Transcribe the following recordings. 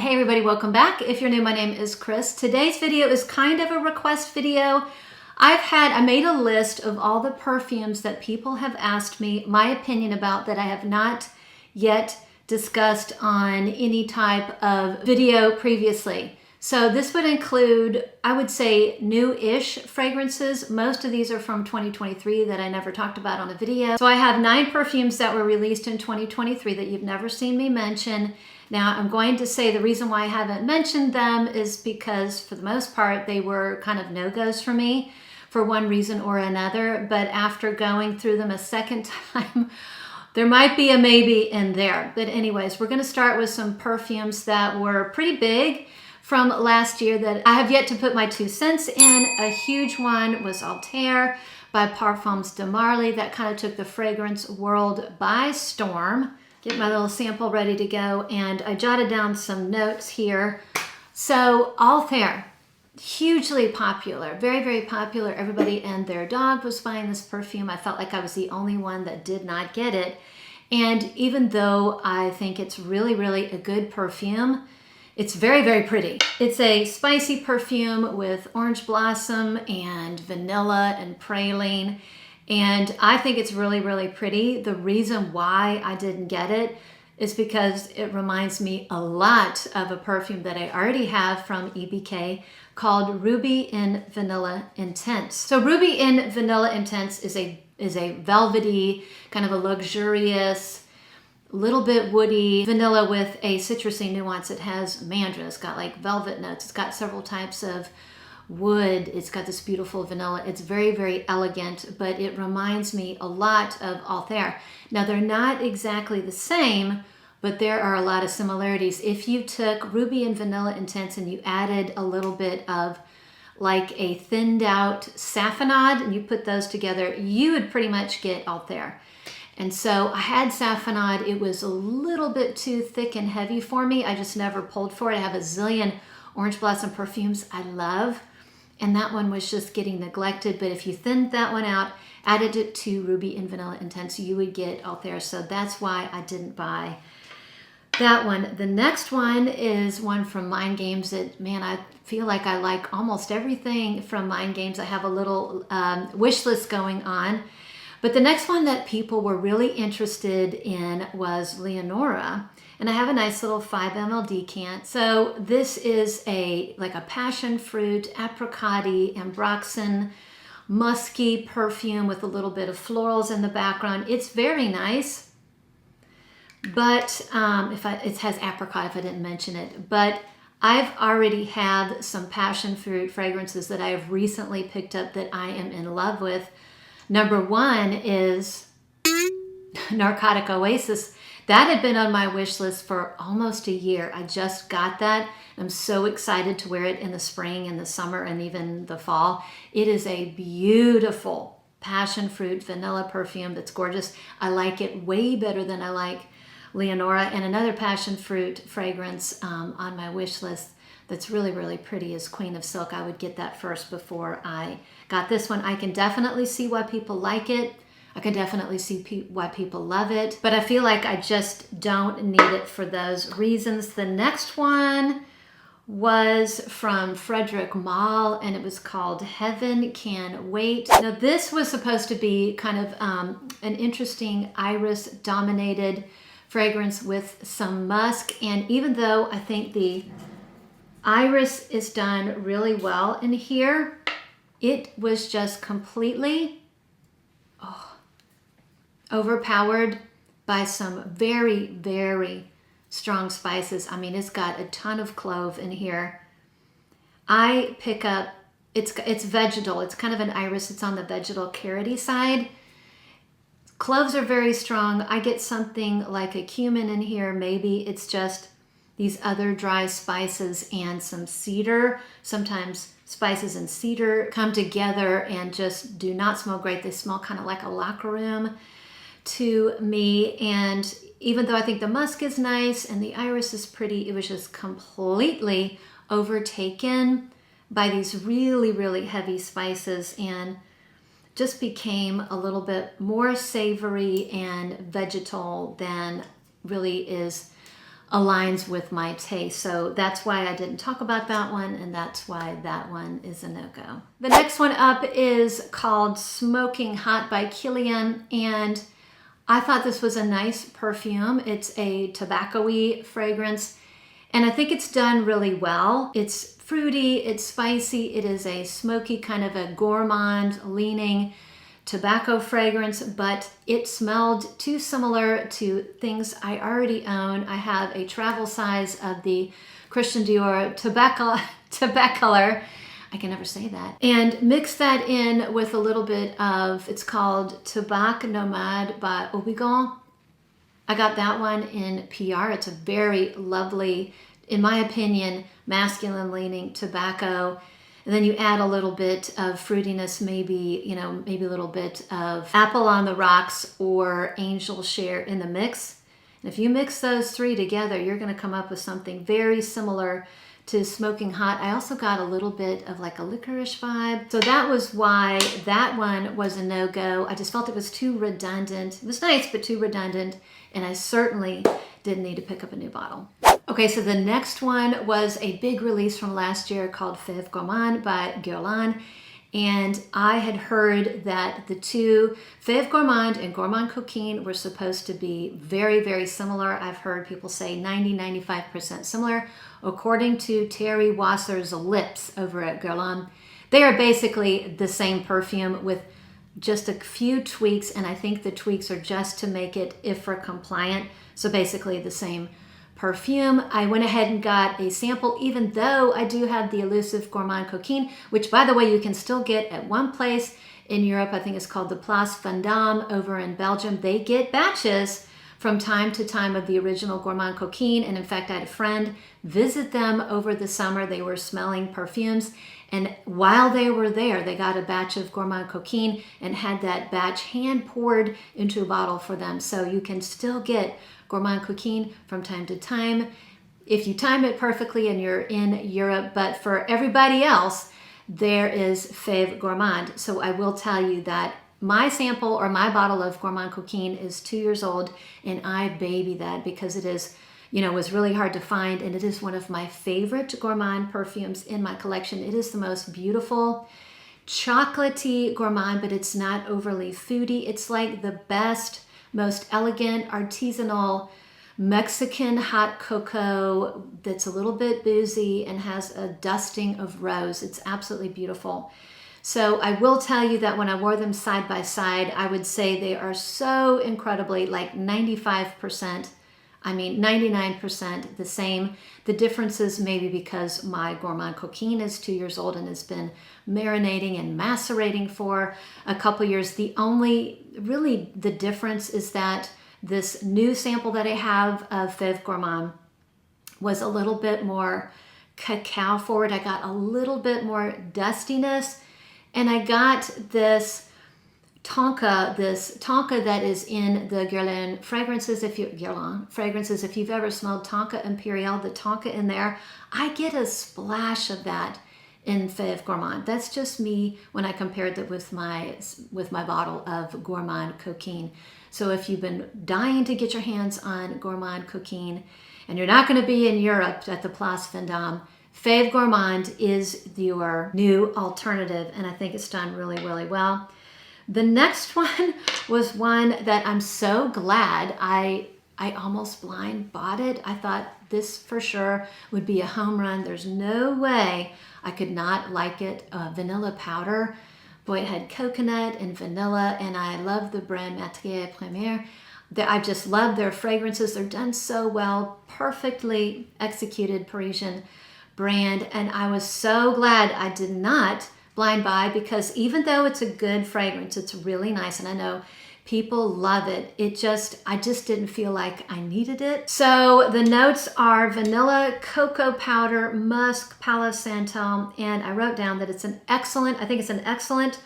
Hey everybody, welcome back. If you're new, my name is Chris. Today's video is kind of a request video. I made a list of all the perfumes that people have asked me my opinion about that I have not yet discussed on any type of video previously. So this would include, I would say, new-ish fragrances. Most of these are from 2023 that I never talked about on a video. So I have 9 perfumes that were released in 2023 that you've never seen me mention. Now I'm going to say the reason why I haven't mentioned them is because for the most part they were kind of no-goes for me for one reason or another, but after going through them a second time, there might be a maybe in there. But anyways, we're gonna start with some perfumes that were pretty big from last year that I have yet to put my 2 cents in. A huge one was Althair by Parfums de Marly. That kind of took the fragrance world by storm. Get my little sample ready to go, and I jotted down some notes here. So Althair, hugely popular, very, very popular. Everybody and their dog was buying this perfume. I felt like I was the only one that did not get it. And even though I think it's really, really a good perfume, it's very, very pretty. It's a spicy perfume with orange blossom and vanilla and praline. And I think it's really, really pretty. The reason why I didn't get it is because it reminds me a lot of a perfume that I already have from EBK called Ruby in Vanilla Intense. So Ruby in Vanilla Intense is a velvety, kind of a luxurious, little bit woody vanilla with a citrusy nuance. It has mandarin, it's got like velvet notes, it's got several types of wood, it's got this beautiful vanilla. It's very, very elegant, but it reminds me a lot of Althair. Now they're not exactly the same, but there are a lot of similarities. If you took Ruby and Vanilla Intense and you added a little bit of like a thinned out Saffronade and you put those together, you would pretty much get Althair. And so I had Saffronade. It was a little bit too thick and heavy for me. I just never pulled for it. I have a zillion orange blossom perfumes I love, and that one was just getting neglected. But if you thinned that one out, added it to Ruby and Vanilla Intense, you would get Althair. So that's why I didn't buy that one. The next one is one from Mind Games that, man, I feel like I like almost everything from Mind Games. I have a little wish list going on. But the next one that people were really interested in was Lionora. And I have a nice little 5 ml decant. So this is like a passion fruit, apricot-y, ambroxan, musky perfume with a little bit of florals in the background. It's very nice. But it has apricot if I didn't mention it. But I've already had some passion fruit fragrances that I have recently picked up that I am in love with. Number 1 is Narcotic Oasis. That had been on my wish list for almost a year. I just got that. I'm so excited to wear it in the spring and the summer and even the fall. It is a beautiful passion fruit vanilla perfume that's gorgeous. I like it way better than I like Lionora. And another passion fruit fragrance on my wish list that's really, really pretty is Queen of Silk. I would get that first before I got this one. I can definitely see why people like it. I can definitely see why people love it, but I feel like I just don't need it for those reasons. The next one was from Frederic Malle, and it was called Heaven Can Wait. Now this was supposed to be kind of an interesting iris-dominated fragrance with some musk, and even though I think the iris is done really well in here, it was just completely overpowered by some very, very strong spices. I mean, it's got a ton of clove in here. I pick up, it's vegetal. It's kind of an iris. It's on the vegetal carroty side. Cloves are very strong. I get something like a cumin in here. Maybe it's just these other dry spices and some cedar. Sometimes spices and cedar come together and just do not smell great. They smell kind of like a locker room to me. And even though I think the musk is nice and the iris is pretty, it was just completely overtaken by these really, really heavy spices and just became a little bit more savory and vegetal than really is aligns with my taste. So that's why I didn't talk about that one, and that's why that one is a no-go. The next one up is called Smoking Hot by Kilian, and I thought this was a nice perfume. It's a tobacco-y fragrance, and I think it's done really well. It's fruity, it's spicy, it is a smoky kind of a gourmand leaning tobacco fragrance, but it smelled too similar to things I already own. I have a travel size of the Christian Dior Tobacco Color. I can never say that. And mix that in with a little bit of, it's called Tabac Nomade by Auqa. I got that one in PR. It's a very lovely, in my opinion, masculine leaning tobacco. And then you add a little bit of fruitiness, maybe, you know, maybe a little bit of apple on the rocks or angel share in the mix. And if you mix those three together, you're going to come up with something very similar to Smoking Hot. I also got a little bit of like a licorice vibe. So that was why that one was a no-go. I just felt it was too redundant. It was nice, but too redundant. And I certainly didn't need to pick up a new bottle. Okay, so the next one was a big release from last year called Feve Gourmand by Gellar. And I had heard that the two, Feve Gourmand and Gourmand Coquine, were supposed to be very, very similar. I've heard people say 90-95% similar. According to Terry Wasser's Lips over at Gellar, they are basically the same perfume with just a few tweaks, and I think the tweaks are just to make it IFRA compliant. So basically the same perfume. I went ahead and got a sample, even though I do have the elusive Gourmand Coquine, which by the way, you can still get at one place in Europe. I think it's called the Place Vendôme over in Belgium. They get batches from time to time of the original Gourmand Coquine. And in fact, I had a friend visit them over the summer. They were smelling perfumes. And while they were there, they got a batch of Gourmand Coquine and had that batch hand poured into a bottle for them. So you can still get Gourmand Coquine from time to time if you time it perfectly and you're in Europe. But for everybody else, there is Feve Gourmand. So I will tell you that my sample or my bottle of Gourmand Coquine is 2 years old, and I baby that because it is, you know, was really hard to find, and it is one of my favorite Gourmand perfumes in my collection. It is the most beautiful chocolatey gourmand, but it's not overly foody. It's like the best, most elegant, artisanal Mexican hot cocoa that's a little bit boozy and has a dusting of rose. It's absolutely beautiful. So I will tell you that when I wore them side by side, I would say they are so incredibly like 95%, I mean 99% the same. The difference is maybe because my Gourmand Coquine is 2 years old and has been marinating and macerating for a couple years. The only really the difference is that this new sample that I have of Feve Gourmand was a little bit more cacao forward. I got a little bit more dustiness, and I got this tonka that is in the Guerlain fragrances. If you've ever smelled Tonka Imperial, the tonka in there, I get a splash of that in Feve Gourmand. That's just me when I compared it with my bottle of Gourmand Coquine. So if you've been dying to get your hands on Gourmand Coquine and you're not going to be in Europe at the Place Vendôme, Feve Gourmand is your new alternative, and I think it's done really, really well. The next one was one that I'm so glad I almost blind bought it. I thought this for sure would be a home run. There's no way I could not like it. Vanilla powder. Boy, it had coconut and vanilla, and I love the brand Matière Première. I just love their fragrances. They're done so well, perfectly executed Parisian brand, and I was so glad I did not blind buy, because even though it's a good fragrance, it's really nice, and I know people love it, I just didn't feel like I needed it. So the notes are vanilla, cocoa powder, musk, Palo Santo, and I wrote down that I think it's an excellent,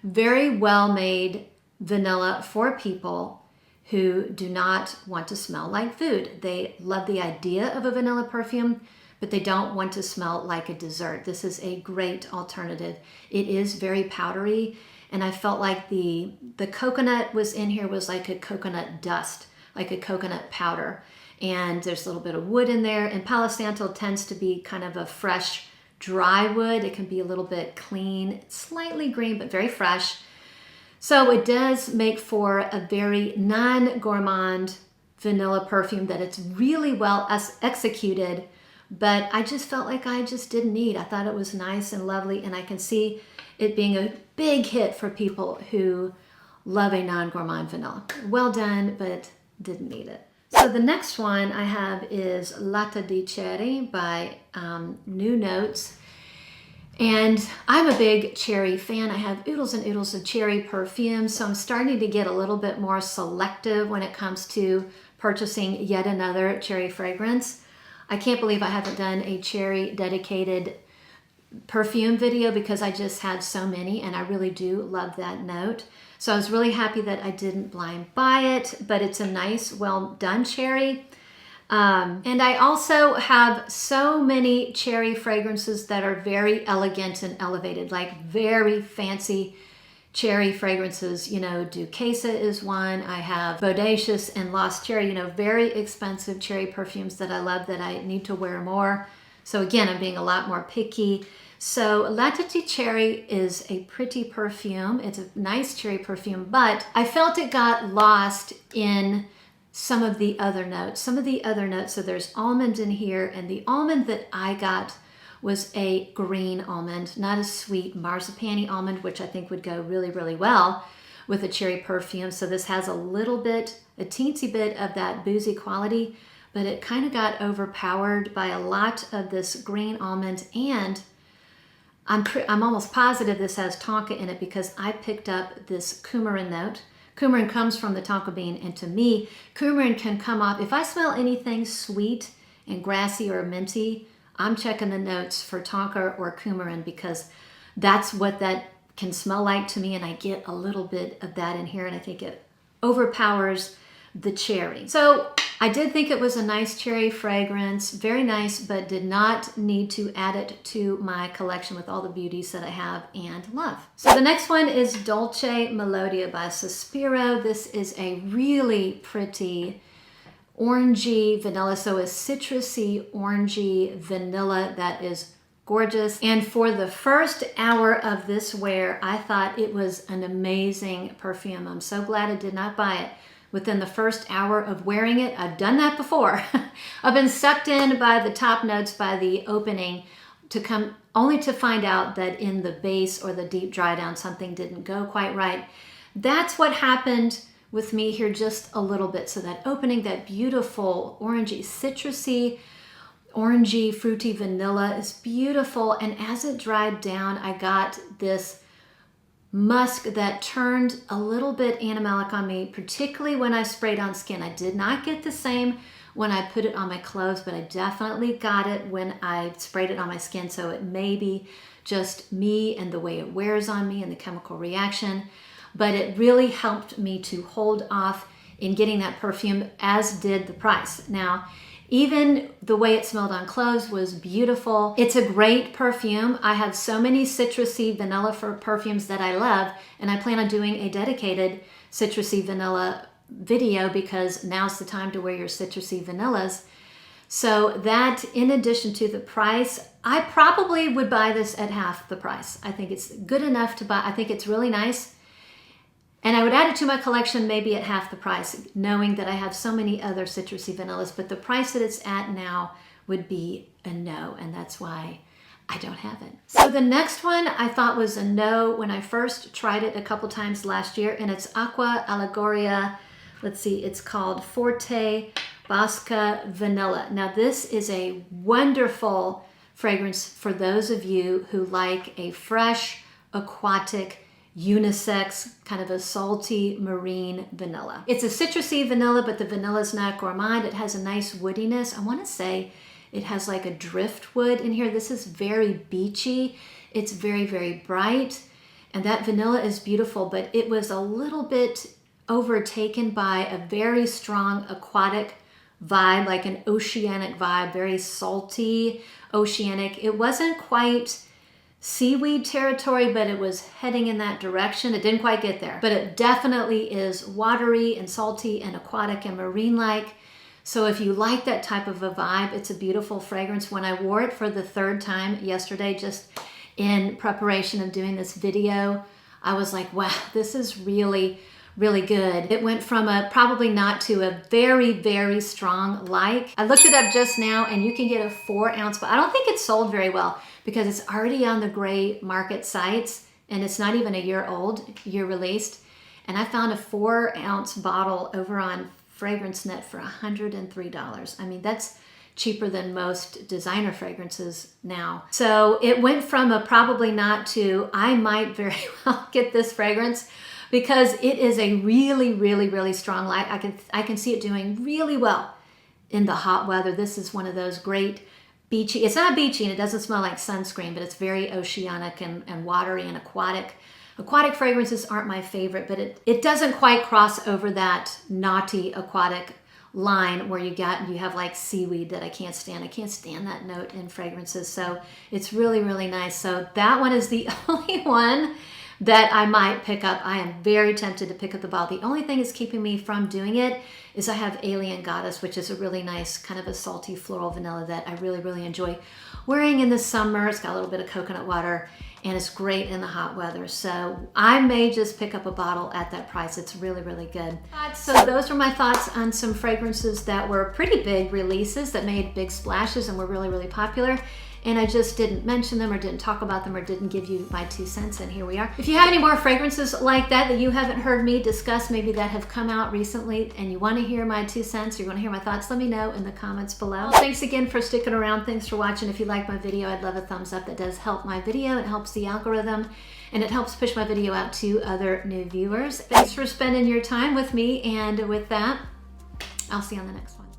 very well made vanilla for people who do not want to smell like food. They love the idea of a vanilla perfume, but they don't want to smell like a dessert. This is a great alternative. It is very powdery, and I felt like the coconut was in here was like a coconut dust, like a coconut powder. and there's a little bit of wood in there. And Palo Santo tends to be kind of a fresh, dry wood. It can be a little bit clean, slightly green, but very fresh. So it does make for a very non-gourmand vanilla perfume that it's really well executed, but I just felt like I just didn't need. I thought it was nice and lovely, and I can see it being a big hit for people who love a non-gourmand vanilla. Well done, but didn't need it. So the next one I have is Latti di Cherry by New Notes. And I'm a big cherry fan. I have oodles and oodles of cherry perfume, so I'm starting to get a little bit more selective when it comes to purchasing yet another cherry fragrance. I can't believe I haven't done a cherry dedicated perfume video because I just had so many, and I really do love that note. So I was really happy that I didn't blind buy it, but it's a nice, well done cherry. And I also have so many cherry fragrances that are very elegant and elevated, like very fancy cherry fragrances. You know, Duquesa is one. I have Bodacious and Lost Cherry, you know, very expensive cherry perfumes that I love that I need to wear more. So again, I'm being a lot more picky. So Latti di Cherry is a pretty perfume. It's a nice cherry perfume, but I felt it got lost in some of the other notes. So there's almond in here, and the almond that I got was a green almond, not a sweet marzipan-y almond, which I think would go really, really well with a cherry perfume. So this has a little bit, a teensy bit of that boozy quality, but it kind of got overpowered by a lot of this green almond, and I'm almost positive this has tonka in it because I picked up this coumarin note. Coumarin comes from the tonka bean, and to me, coumarin can come off. If I smell anything sweet and grassy or minty, I'm checking the notes for tonka or coumarin because that's what that can smell like to me, and I get a little bit of that in here, and I think it overpowers the cherry. So I did think it was a nice cherry fragrance, very nice, but did not need to add it to my collection with all the beauties that I have and love. So the next one is Dolce Melodia by Sospiro. This is a really pretty orangey vanilla, so a citrusy orangey vanilla that is gorgeous. And for the first hour of this wear, I thought it was an amazing perfume. I'm so glad I did not buy it within the first hour of wearing it. I've done that before. I've been sucked in by the top notes, by the opening, only to find out that in the base or the deep dry down, something didn't go quite right. That's what happened with me here just a little bit. So that opening, that beautiful orangey, citrusy, orangey, fruity vanilla is beautiful. And as it dried down, I got this musk that turned a little bit animalic on me, particularly when I sprayed on skin. I did not get the same when I put it on my clothes, but I definitely got it when I sprayed it on my skin. So it may be just me and the way it wears on me and the chemical reaction, but it really helped me to hold off in getting that perfume, as did the price. Now, even the way it smelled on clothes was beautiful. It's a great perfume. I have so many citrusy vanilla perfumes that I love, and I plan on doing a dedicated citrusy vanilla video because now's the time to wear your citrusy vanillas. So that, in addition to the price, I probably would buy this at half the price. I think it's good enough to buy. I think it's really nice. And I would add it to my collection maybe at half the price, knowing that I have so many other citrusy vanillas, but the price that it's at now would be a no, and that's why I don't have it. So the next one I thought was a no when I first tried it a couple times last year, and it's Auqa Allegoria. Let's see, it's called Forte Bosca Vanilla. Now this is a wonderful fragrance for those of you who like a fresh, aquatic, unisex, kind of a salty marine vanilla. It's a citrusy vanilla, but the vanilla is not gourmand. It has a nice woodiness. I want to say it has like a driftwood in here. This is very beachy. It's very, very bright. And that vanilla is beautiful, but it was a little bit overtaken by a very strong aquatic vibe, like an oceanic vibe, very salty, oceanic. It wasn't quite seaweed territory, but it was heading in that direction. It didn't quite get there, but it definitely is watery and salty and aquatic and marine-like. So if you like that type of a vibe, it's a beautiful fragrance. When I wore it for the third time yesterday, just in preparation of doing this video, I was like, wow, this is really, really good. It went from a probably not to a very, very strong like. I looked it up just now and you can get a 4-ounce, but I don't think it's sold very well because it's already on the gray market sites and it's not even a year old, year released. And I found a 4-ounce bottle over on Fragrance Net for $103. I mean, that's cheaper than most designer fragrances now. So it went from a probably not to I might very well get this fragrance because it is a really, really, really strong light. I can see it doing really well in the hot weather. This is one of those great beachy, it's not beachy and it doesn't smell like sunscreen, but it's very oceanic and watery and aquatic. Aquatic fragrances aren't my favorite, but it doesn't quite cross over that naughty aquatic line where you have like seaweed that I can't stand. I can't stand that note in fragrances. So it's really, really nice. So that one is the only one that I might pick up. I am very tempted to pick up the bottle. The only thing that's keeping me from doing it is I have Alien Goddess, which is a really nice kind of a salty floral vanilla that I really, really enjoy wearing in the summer. It's got a little bit of coconut water and it's great in the hot weather. So I may just pick up a bottle at that price. It's really, really good. So those are my thoughts on some fragrances that were pretty big releases that made big splashes and were really, really popular. And I just didn't mention them or didn't talk about them or didn't give you my 2 cents, and here we are. If you have any more fragrances like that you haven't heard me discuss, maybe that have come out recently and you want to hear my 2 cents or you want to hear my thoughts, let me know in the comments below. Well, thanks again for sticking around. Thanks for watching. If you like my video, I'd love a thumbs up. That does help my video. It helps the algorithm and it helps push my video out to other new viewers. Thanks for spending your time with me, and with that, I'll see you on the next one.